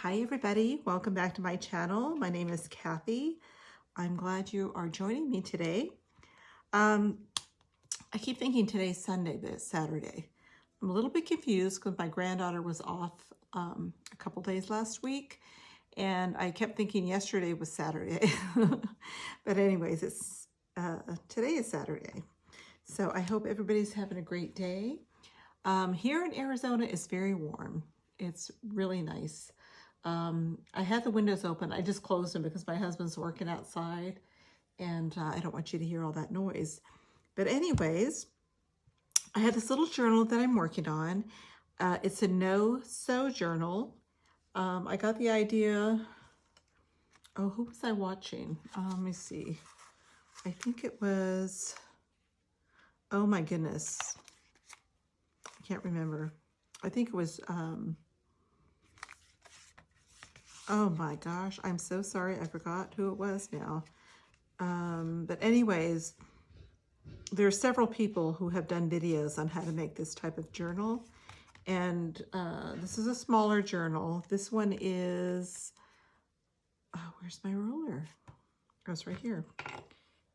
Hi everybody, welcome back to my channel. My name is Kathy. I'm glad you are joining me today. I keep thinking today's Sunday, but it's Saturday. I'm a little bit confused because my granddaughter was off a couple days last week, and I kept thinking yesterday was Saturday. But anyways, it's today is Saturday. So I hope everybody's having a great day. Here in Arizona, it's very warm. It's really nice. I had the windows open. I just closed them because my husband's working outside and I don't want you to hear all that noise. But anyways, I had this little journal that I'm working on. It's a no-sew journal. I got the idea. Oh, who was I watching? Let me see. I think it was, oh my goodness. I can't remember. I think it was, oh my gosh, I'm so sorry. I forgot who it was now. But anyways, there are several people who have done videos on how to make this type of journal. And this is a smaller journal. This one is, oh, where's my ruler? Oh, it's right here.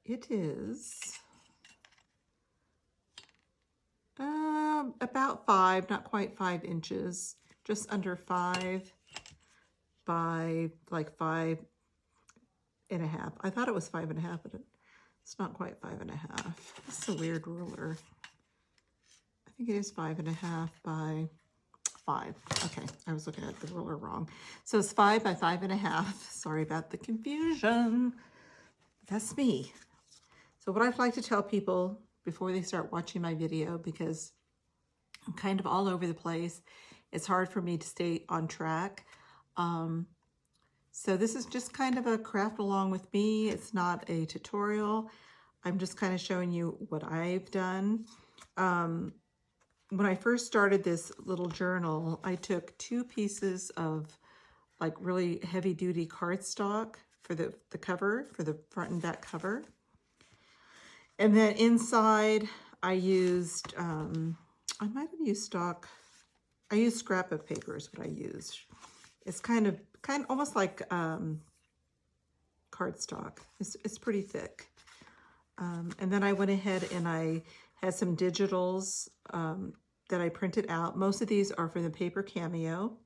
It is about 5, not quite 5 inches, just under 5 by like 5.5. I thought it was 5.5, but it's not quite 5.5. This is a weird ruler. I think it is 5.5 by 5. Okay, I was looking at the ruler wrong. So it's 5 by 5.5. Sorry about the confusion. That's me. So what I'd like to tell people before they start watching my video, because I'm kind of all over the place, it's hard for me to stay on track. So this is just kind of a craft along with me. It's not a tutorial. I'm just kind of showing you what I've done. When I first started this little journal, I took 2 pieces of like really heavy duty cardstock for the cover, for the front and back cover. And then inside I used, I might have used stock. I used scrapbook paper is what I used. It's kind of almost like cardstock. It's pretty thick. And then I went ahead and I had some digitals that I printed out. Most of these are from the Paper Cameo.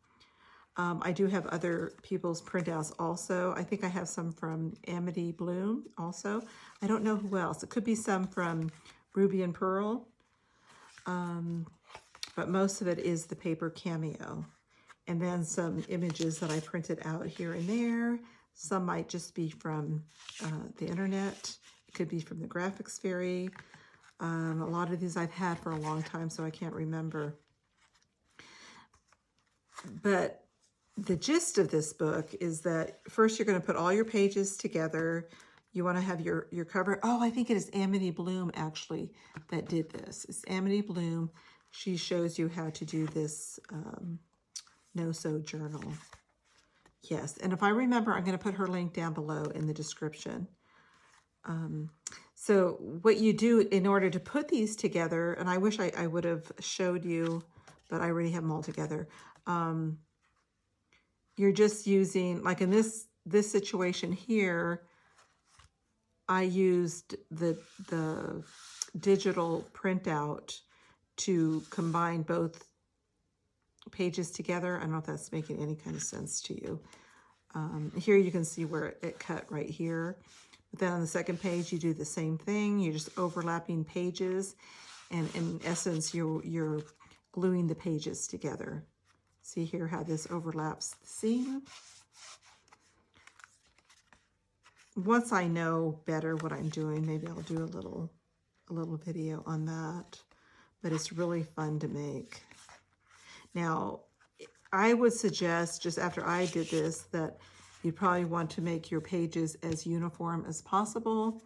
I do have other people's printouts also. I think I have some from Amity Bloom also. I don't know who else. It could be some from Ruby and Pearl. But most of it is the Paper Cameo. And then some images that I printed out here and there. Some might just be from the internet. It could be from the Graphics Fairy. A lot of these I've had for a long time, so I can't remember. But the gist of this book is that first you're going to put all your pages together. You want to have your cover. Oh, I think it is Amity Bloom actually that did this. It's Amity Bloom. She shows you how to do this no-sew journal. Yes, and if I remember, I'm going to put her link down below in the description. So what you do in order to put these together, and I wish I would have showed you, but I already have them all together. You're just using, like in this situation here, I used the digital printout to combine both pages together. I don't know if that's making any kind of sense to you. Here you can see where it cut right here. But then on the second page, you do the same thing. You're just overlapping pages. And in essence, you're gluing the pages together. See here how this overlaps the seam. Once I know better what I'm doing, maybe I'll do a little video on that. But it's really fun to make. Now, I would suggest, just after I did this, that you probably want to make your pages as uniform as possible.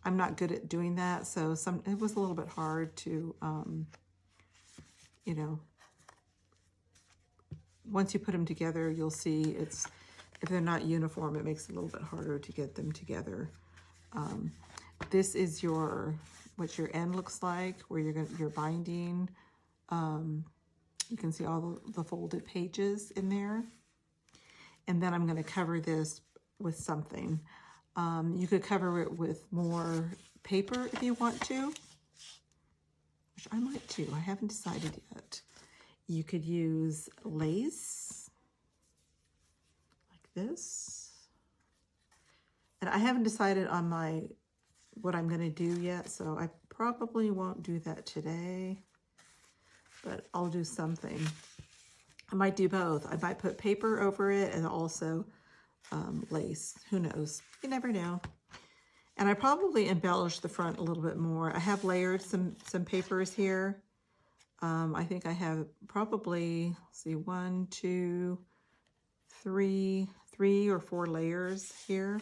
I'm not good at doing that, so it was a little bit hard to, you know, once you put them together, you'll see if they're not uniform, it makes it a little bit harder to get them together. This is what your end looks like, where you're binding. You can see all the folded pages in there. And then I'm going to cover this with something. You could cover it with more paper if you want to, which I might too. I haven't decided yet. You could use lace like this. And I haven't decided on what I'm going to do yet, so I probably won't do that today, but I'll do something. I might do both. I might put paper over it and also lace. Who knows? You never know. And I probably embellish the front a little bit more. I have layered some papers here. I think I have probably, let's see, 1, 2, 3 or 4 layers here.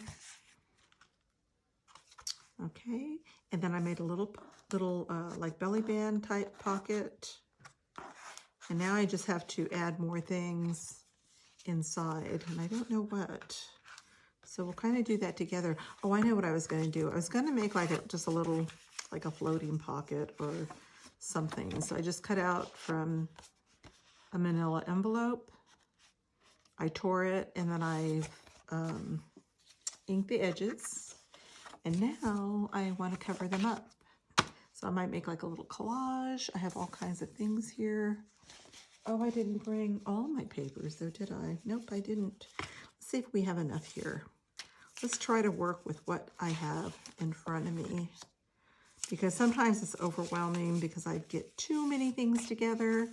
Okay, and then I made a little like belly band type pocket. And now I just have to add more things inside, and I don't know what. So we'll kind of do that together. Oh, I know what I was going to do. I was going to make like just a little, like a floating pocket or something. So I just cut out from a manila envelope. I tore it, and then I inked the edges. And now I want to cover them up. So I might make like a little collage. I have all kinds of things here. Oh, I didn't bring all my papers though, did I? Nope, I didn't. Let's see if we have enough here. Let's try to work with what I have in front of me, because sometimes it's overwhelming because I get too many things together,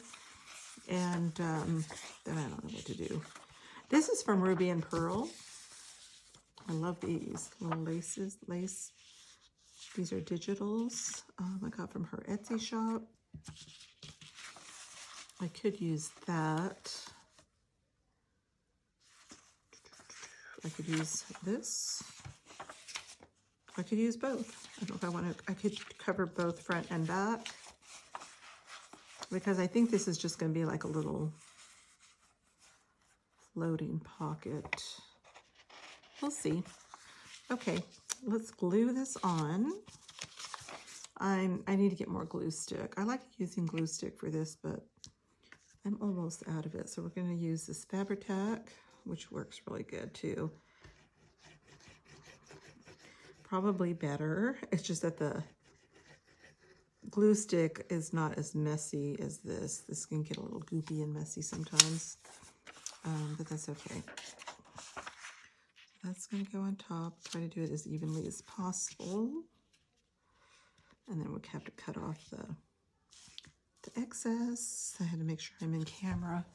and then I don't know what to do. This is from Ruby and Pearl. I love these little lace. These are digitals I got from her Etsy shop. I could use that. I could use this. I could use both. I don't know if I want to, I could cover both front and back, because I think this is just going to be like a little floating pocket. We'll see. Okay, let's glue this on. I need to get more glue stick. I like using glue stick for this, but I'm almost out of it. So we're going to use this Fabri-Tac, which works really good too. Probably better. It's just that the glue stick is not as messy as this. This can get a little goopy and messy sometimes, but that's okay. That's going to go on top. Try to do it as evenly as possible. And then we'll have to cut off the excess. I had to make sure I'm in camera.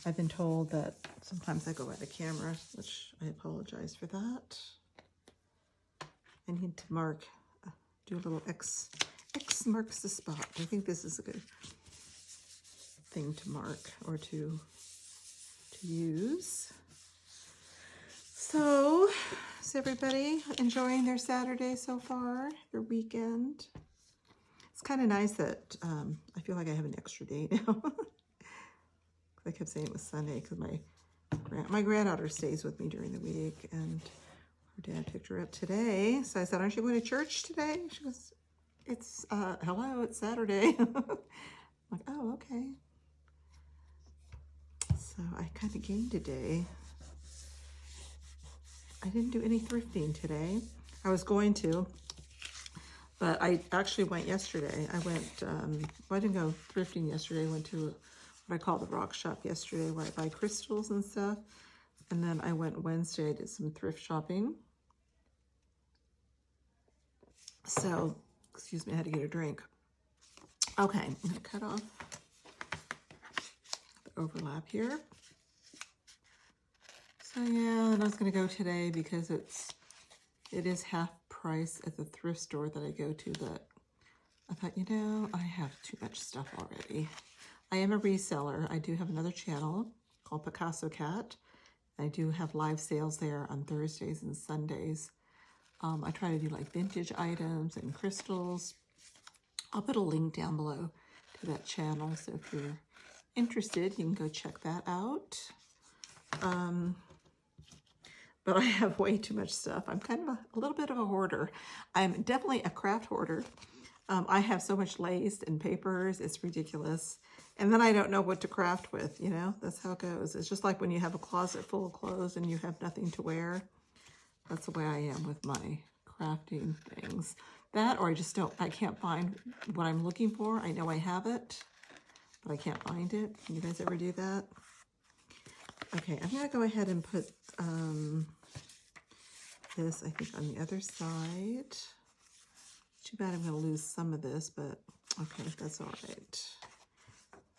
I've been told that sometimes I go out of camera, which I apologize for that. I need to mark, do a little X. X marks the spot. I think this is a good thing to mark or to use. So, is everybody enjoying their Saturday so far, their weekend? It's kind of nice that I feel like I have an extra day now. I kept saying it was Sunday because my granddaughter stays with me during the week, and her dad picked her up today. So I said, aren't you going to church today? She goes, it's, hello, it's Saturday. I'm like, oh, okay. So I kind of gained a day. I didn't do any thrifting today. I was going to, but I actually went yesterday. I went, well, I didn't go thrifting yesterday. I went to what I call the rock shop yesterday, where I buy crystals and stuff. And then I went Wednesday, I did some thrift shopping. So, excuse me, I had to get a drink. Okay, I'm gonna cut off the overlap here. So yeah, and I was gonna go today because it is half price at the thrift store that I go to, but I thought, you know, I have too much stuff already. I am a reseller. I do have another channel called Picasso Cat. I do have live sales there on Thursdays and Sundays. I try to do like vintage items and crystals. I'll put a link down below to that channel, so if you're interested, you can go check that out. But I have way too much stuff. I'm kind of a little bit of a hoarder. I'm definitely a craft hoarder. I have so much lace and papers, it's ridiculous. And then I don't know what to craft with, you know? That's how it goes. It's just like when you have a closet full of clothes and you have nothing to wear. That's the way I am with my crafting things. That, or I can't find what I'm looking for. I know I have it, but I can't find it. You guys ever do that? Okay, I'm gonna go ahead and put this, I think, on the other side. Too bad I'm gonna lose some of this, but okay, that's all right.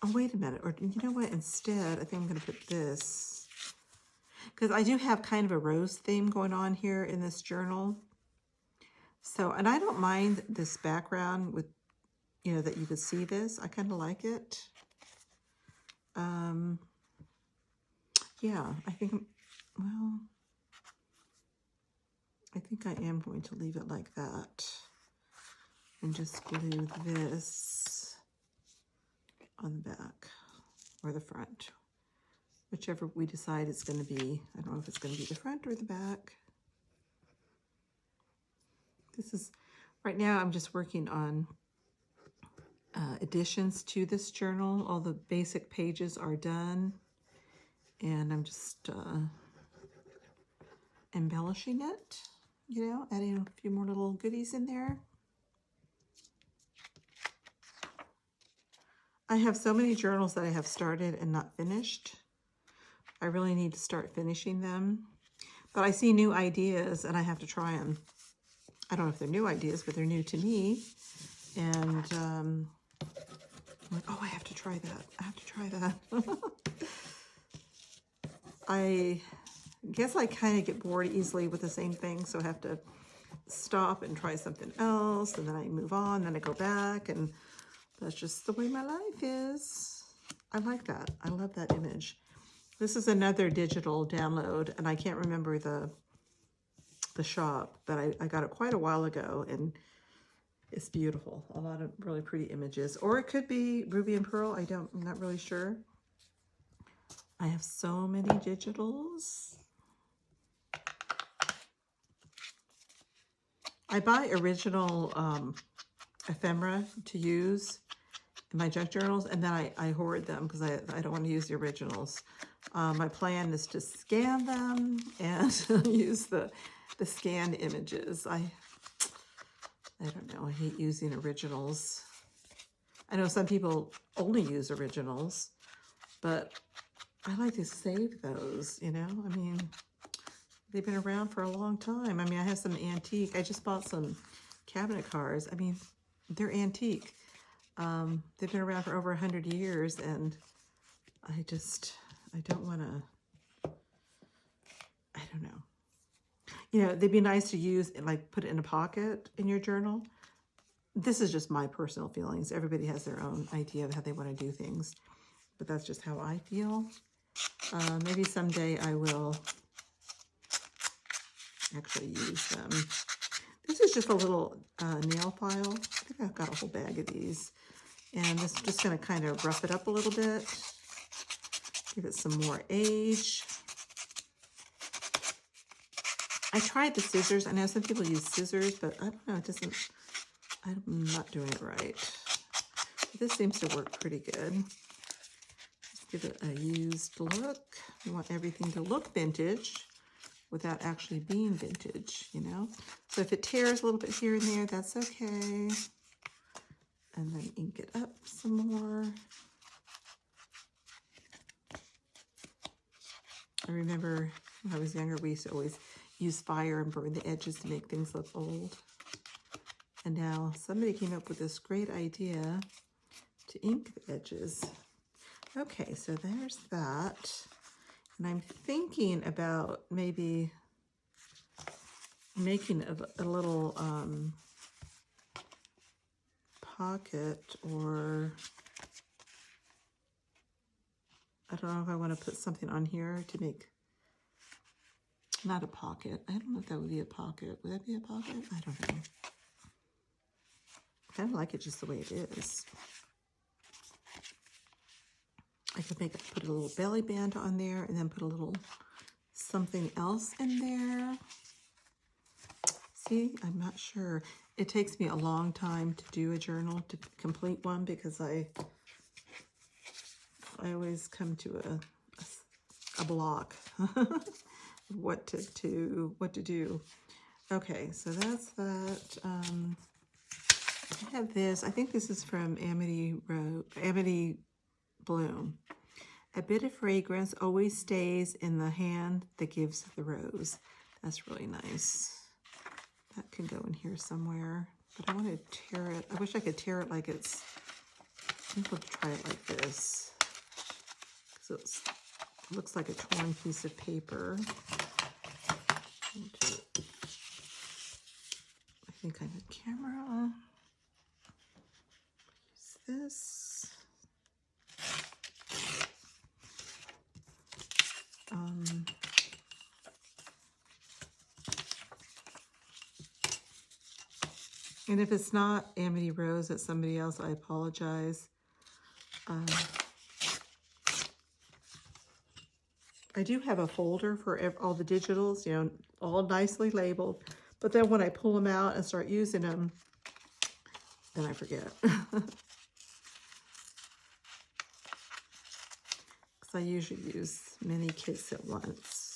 Oh, wait a minute, or you know what, instead, I think I'm gonna put this, because I do have kind of a rose theme going on here in this journal. So, and I don't mind this background with, you know, that you could see this. I kind of like it. Yeah, I think, well, I think I am going to leave it like that and just glue this on the back or the front, whichever we decide it's going to be. I don't know if it's going to be the front or the back. This is, right now I'm just working on additions to this journal. All the basic pages are done, and I'm just embellishing it, you know, adding a few more little goodies in there. I have so many journals that I have started and not finished. I really need to start finishing them, but I see new ideas and I have to try them. I don't know if they're new ideas, but they're new to me. And I'm like, oh, I have to try that. I have to try that. I guess I kind of get bored easily with the same thing, so I have to stop and try something else, and then I move on, then I go back, and that's just the way my life is. I like that. I love that image. This is another digital download, and I can't remember the shop, but I got it quite a while ago, and it's beautiful. A lot of really pretty images. Or it could be Ruby and Pearl. I'm not really sure. I have so many digitals. I buy original ephemera to use in my junk journals, and then I hoard them because I don't want to use the originals. My plan is to scan them and use the scanned images. I don't know, I hate using originals. I know some people only use originals, but I like to save those, you know? I mean, they've been around for a long time. I mean, I have some antique. I just bought some cabinet cards. I mean, they're antique. They've been around for over 100 years, and I don't want to, I don't know. You know, they'd be nice to use, like put it in a pocket in your journal. This is just my personal feelings. Everybody has their own idea of how they want to do things, but that's just how I feel. Maybe someday I will actually use them. This is just a little nail file. I think I've got a whole bag of these. And this is just going to kind of rough it up a little bit. Give it some more age. I tried the scissors. I know some people use scissors, but I don't know. It doesn't, I'm not doing it right. This seems to work pretty good. Just give it a used look. We want everything to look vintage without actually being vintage, you know? So if it tears a little bit here and there, that's okay. And then ink it up some more. I remember when I was younger, we used to always use fire and burn the edges to make things look old. And now somebody came up with this great idea to ink the edges. Okay, so there's that. And I'm thinking about maybe making a little pocket, or I don't know if I want to put something on here to make, not a pocket. I don't know if that would be a pocket. Would that be a pocket? I don't know. I kind of like it just the way it is. I could put a little belly band on there and then put a little something else in there. See, I'm not sure. It takes me a long time to do a journal, to complete one, because I I always come to a block what to do. Okay, so that's that. I have this. I think this is from Amity Bloom. A bit of fragrance always stays in the hand that gives the rose. That's really nice. That can go in here somewhere. But I want to tear it. I wish I could tear it like it's... I think we'll try it like this. Because it looks like a torn piece of paper. I think I have a camera. Use this. And if it's not Amity Rose, it's somebody else, I apologize. I do have a folder for all the digitals, you know, all nicely labeled. But then when I pull them out and start using them, then I forget. Because I usually use many kits at once.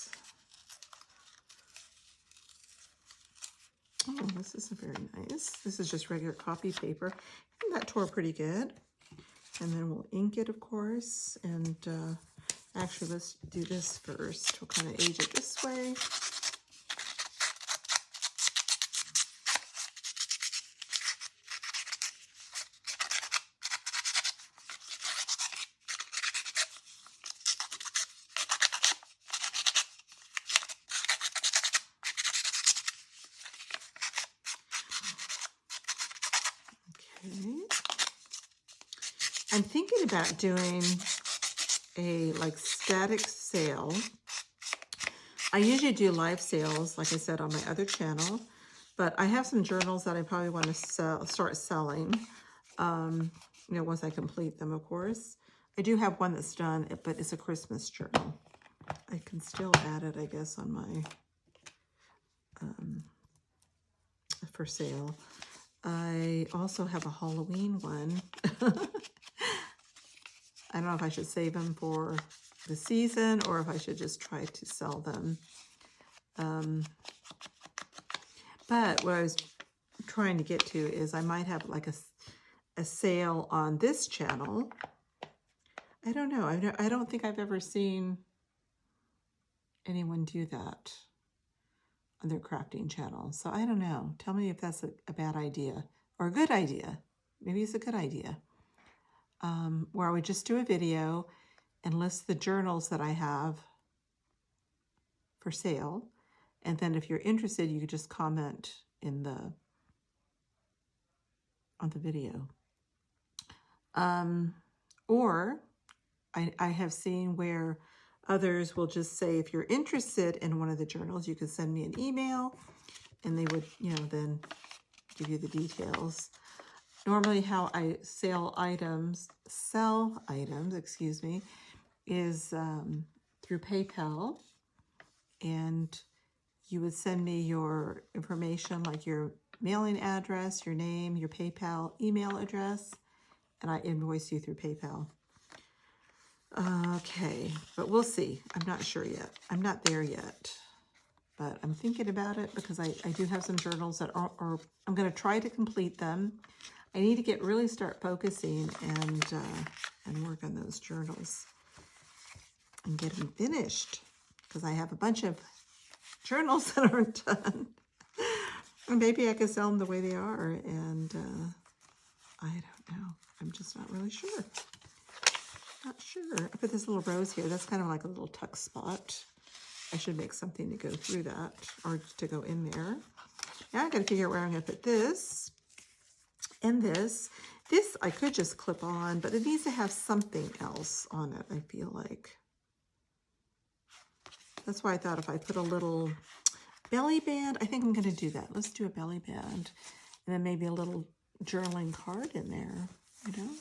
Oh, this isn't very nice. This is just regular copy paper. And that tore pretty good. And then we'll ink it, of course. And actually, let's do this first. We'll kind of age it this way. I'm thinking about doing a static sale. I usually do live sales, like I said, on my other channel, but I have some journals that I probably want to start selling, you know, once I complete them, of course. I do have one that's done, but it's a Christmas journal. I can still add it, I guess, on my, for sale. I also have a Halloween one. I don't know if I should save them for the season or if I should just try to sell them. But what I was trying to get to is I might have like a sale on this channel. I don't know. I don't think I've ever seen anyone do that on their crafting channel. So I don't know. Tell me if that's a bad idea or a good idea. Maybe it's a good idea. Where I would just do a video and list the journals that I have for sale. And then if you're interested, you could just comment on the video. Or I have seen where others will just say, if you're interested in one of the journals, you can send me an email and they would, you know, then give you the details. Normally how I sell items, excuse me, is through PayPal, and you would send me your information, like your mailing address, your name, your PayPal email address, and I invoice you through PayPal. Okay, but we'll see. I'm not sure yet. I'm not there yet, but I'm thinking about it because I do have some journals that are I'm going to try to complete them. I need to really start focusing and work on those journals and get them finished because I have a bunch of journals that aren't done. And maybe I could sell them the way they are, and I don't know. I'm just not really sure. Not sure. I put this little rose here. That's kind of like a little tuck spot. I should make something to go through that or to go in there. Now I got to figure out where I'm going to put this. And this I could just clip on, but it needs to have something else on it, I feel like. That's why I thought if I put a little belly band, I think I'm going to do that. Let's do a belly band. And then maybe a little journaling card in there, you know?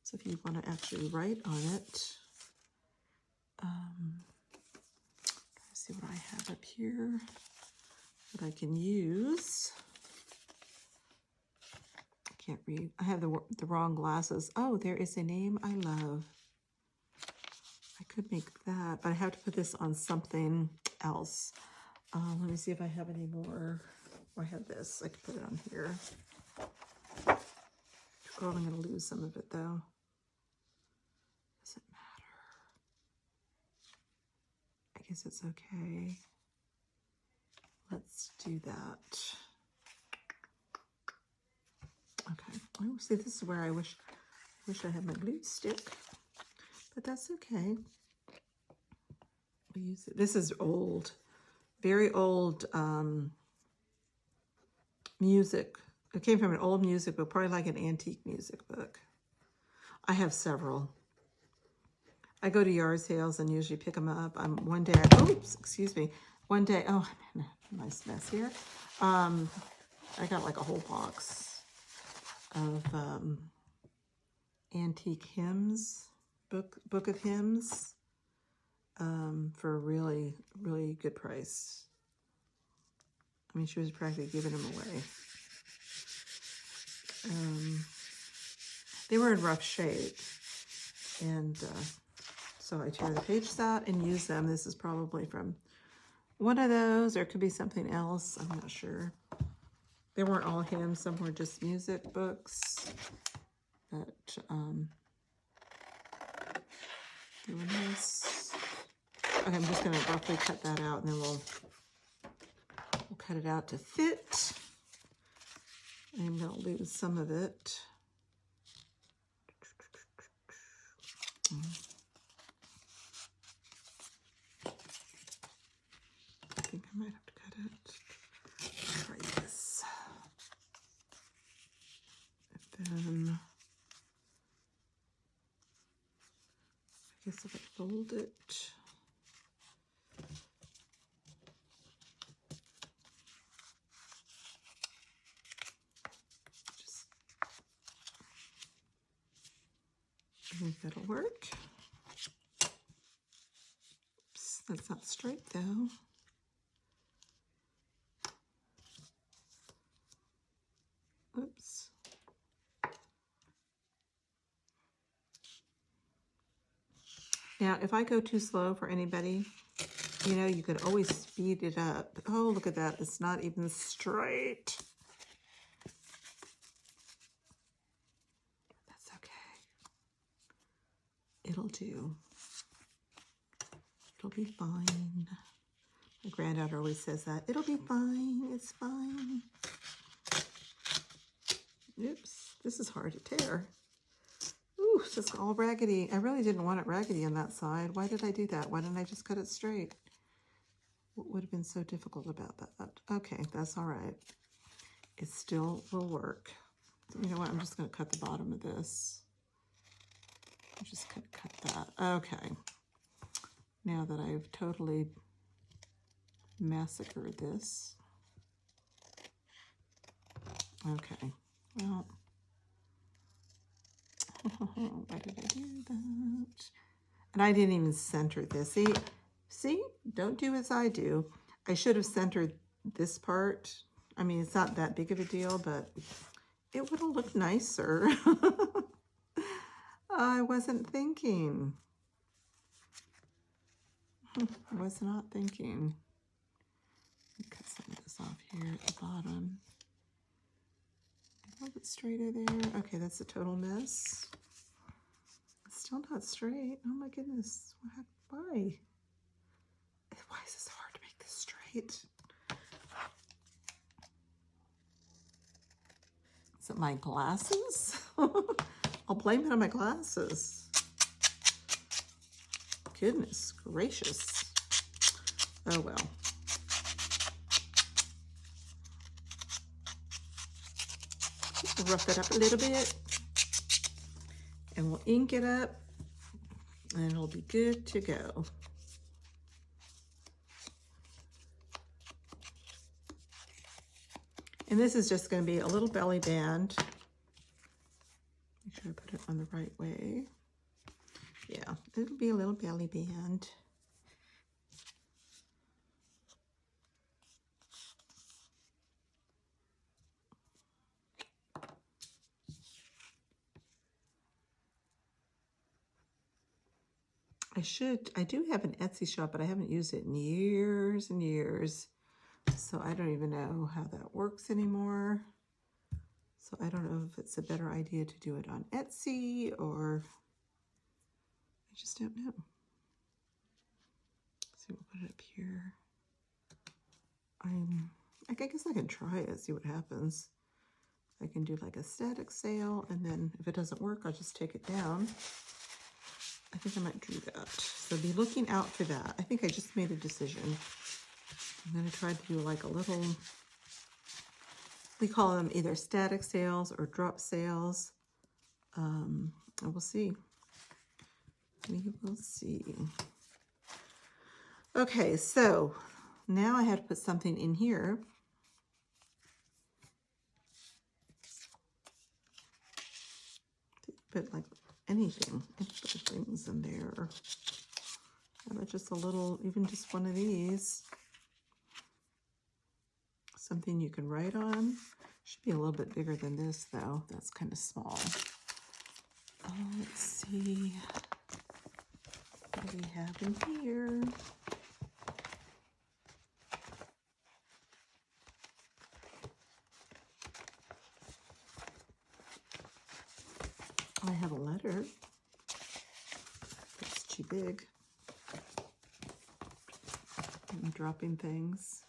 So if you want to actually write on it. Let's see what I have up here that I can use. Can't read. I have the wrong glasses. Oh, there is a name I love. I could make that, but I have to put this on something else. Let me see if I have any more. Oh, I have this. I could put it on here. Oh, I'm going to lose some of it though. Doesn't matter. I guess it's okay. Let's do that. Okay. Oh, see, this is where I wish I had my glue stick, but that's okay. We use it. This is old, very old music. It came from an old music book, probably like an antique music book. I have several. I go to yard sales and usually pick them up. One day, oops, excuse me. One day, oh, I'm in a nice mess here. I got like a whole box of antique hymns, book of hymns, for a really, really good price. I mean, she was practically giving them away. They were in rough shape, and so I tear the pages out and use them. This is probably from one of those, or it could be something else. I'm not sure. They weren't all hymns. Some were just music books. But they were nice. Okay, I'm just going to roughly cut that out, and then we'll cut it out to fit. I'm going to lose some of it. I think I might have to cut it. Try this. And then I guess if I fold it. I think that'll work. Oops, that's not straight though. Oops. Now, if I go too slow for anybody, you know, you could always speed it up. Oh, look at that. It's not even straight. That's okay. It'll do. It'll be fine. My granddaughter always says that. It'll be fine. It's fine. Oops. This is hard to tear. Ooh, it's just all raggedy. I really didn't want it raggedy on that side. Why did I do that? Why didn't I just cut it straight? What would have been so difficult about that? Okay, that's all right. It still will work. So you know what? I'm just going to cut the bottom of this. I'm just going to cut that. Okay. Now that I've totally massacred this. Okay. Well, why did I do that? And I didn't even center this. See? Don't do as I do. I should have centered this part. I mean, it's not that big of a deal, but it would have looked nicer. I wasn't thinking. I was not thinking. Cut some of this off here at the bottom. A little bit straighter there. Okay, that's a total mess. It's still not straight. Oh my goodness. Why? Why is this hard to make this straight? Is it my glasses? I'll blame it on my glasses. Goodness gracious. Oh well. Rough it up a little bit. And we'll ink it up. And it'll be good to go. And this is just going to be a little belly band. Make sure I put it on the right way. Yeah, it'll be a little belly band. I do have an Etsy shop, but I haven't used it in years and years. So I don't even know how that works anymore. So I don't know if it's a better idea to do it on Etsy or I just don't know. So we'll put it up here. I guess I can try it, see what happens. I can do like a static sale, and then if it doesn't work, I'll just take it down. I think I might do that. So be looking out for that. I think I just made a decision. I'm going to try to do like a little, we call them either static sales or drop sales. And we'll see. We will see. Okay, so now I have to put something in here. Put like anything, put things in there. How about just a little, even just one of these? Something you can write on. Should be a little bit bigger than this though. That's kind of small. Let's see. What do we have in here? I have a letter. It's too big. I'm dropping things.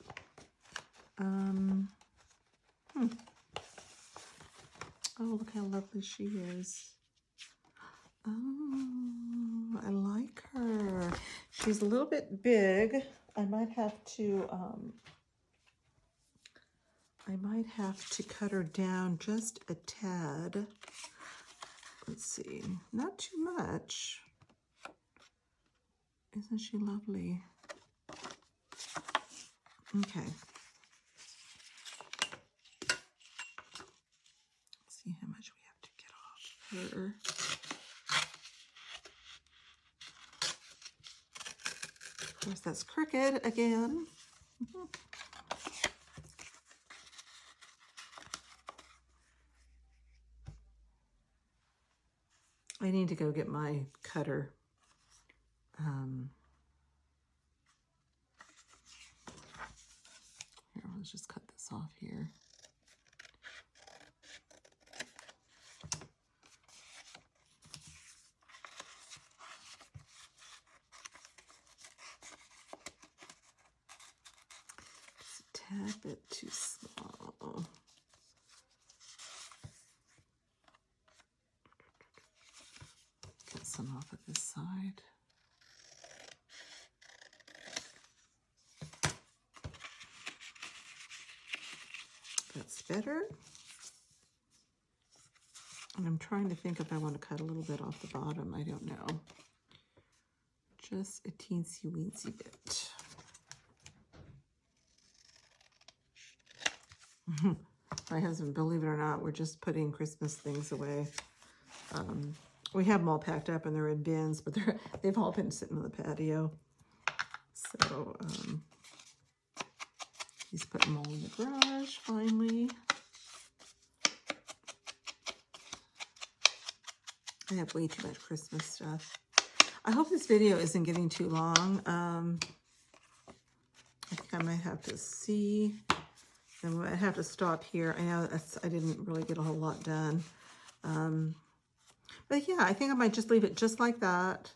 Oh, look how lovely she is. Oh, I like her. She's a little bit big. I might have to cut her down just a tad. Let's see, not too much. Isn't she lovely? Okay. Let's see how much we have to get off her. Of course, that's crooked again. I need to go get my cutter. Here, let's just cut this off here. Just a tad bit too small. Get some off of this side. That's better. And I'm trying to think if I want to cut a little bit off the bottom. I don't know. Just a teensy weensy bit. My husband, believe it or not, we're just putting Christmas things away. We have them all packed up and they're in bins, but they've all been sitting on the patio. So he's putting them all in the garage finally. I have way too much Christmas stuff. I hope this video isn't getting too long. I think I might have to see. And we might have to stop here. I know I didn't really get a whole lot done. But yeah, I think I might just leave it just like that.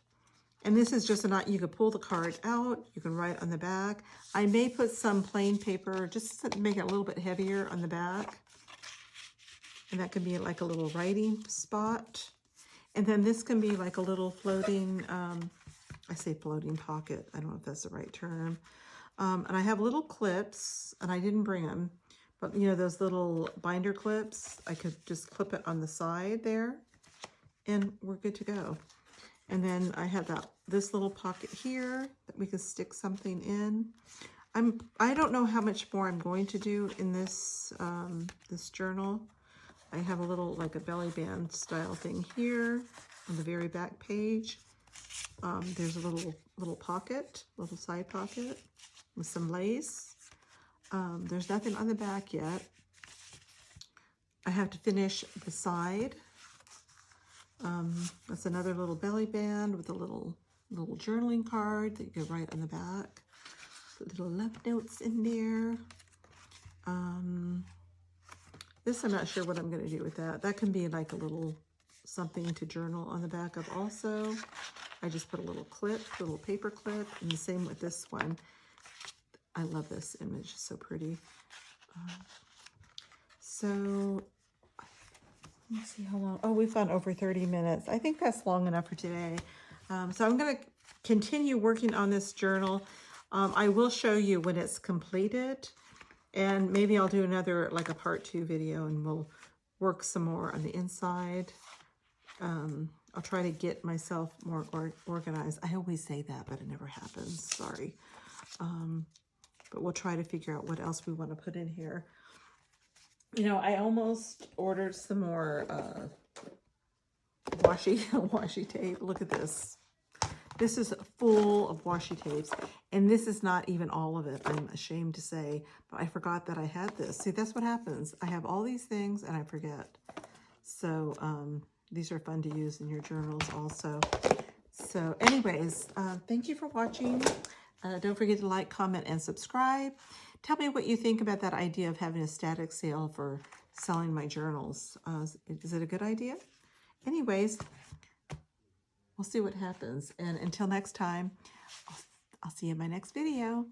And this is just you could pull the card out. You can write on the back. I may put some plain paper just to make it a little bit heavier on the back. And that can be like a little writing spot. And then this can be like a little floating, I say floating pocket. I don't know if that's the right term. And I have little clips, and I didn't bring them. But, you know, those little binder clips, I could just clip it on the side there. And we're good to go. And then I have this little pocket here that we can stick something in. I don't know how much more I'm going to do in this this journal. I have a little like a belly band style thing here on the very back page. There's a little pocket, little side pocket with some lace. There's nothing on the back yet. I have to finish the side. That's another little belly band with a little little journaling card that you can write on the back. Put little love notes in there. This I'm not sure what I'm going to do with that. That can be like a little something to journal on the back of also. I just put a little clip, little paper clip, and the same with this one. I love this image, it's so pretty. So, let me see how long. Oh, we've gone over 30 minutes. I think that's long enough for today. So I'm going to continue working on this journal. I will show you when it's completed, and maybe I'll do another, like a part 2 video, and we'll work some more on the inside. I'll try to get myself more organized. I always say that, but it never happens. Sorry. But we'll try to figure out what else we want to put in here. You know, I almost ordered some more washi tape. Look at this. This is full of washi tapes, and this is not even all of it, I'm ashamed to say, but I forgot that I had this. See, that's what happens. I have all these things and I forget. So these are fun to use in your journals also. So anyways, thank you for watching. Don't forget to like, comment, and subscribe. Tell me what you think about that idea of having a static sale for selling my journals. Is it a good idea? Anyways, we'll see what happens. And until next time, I'll see you in my next video.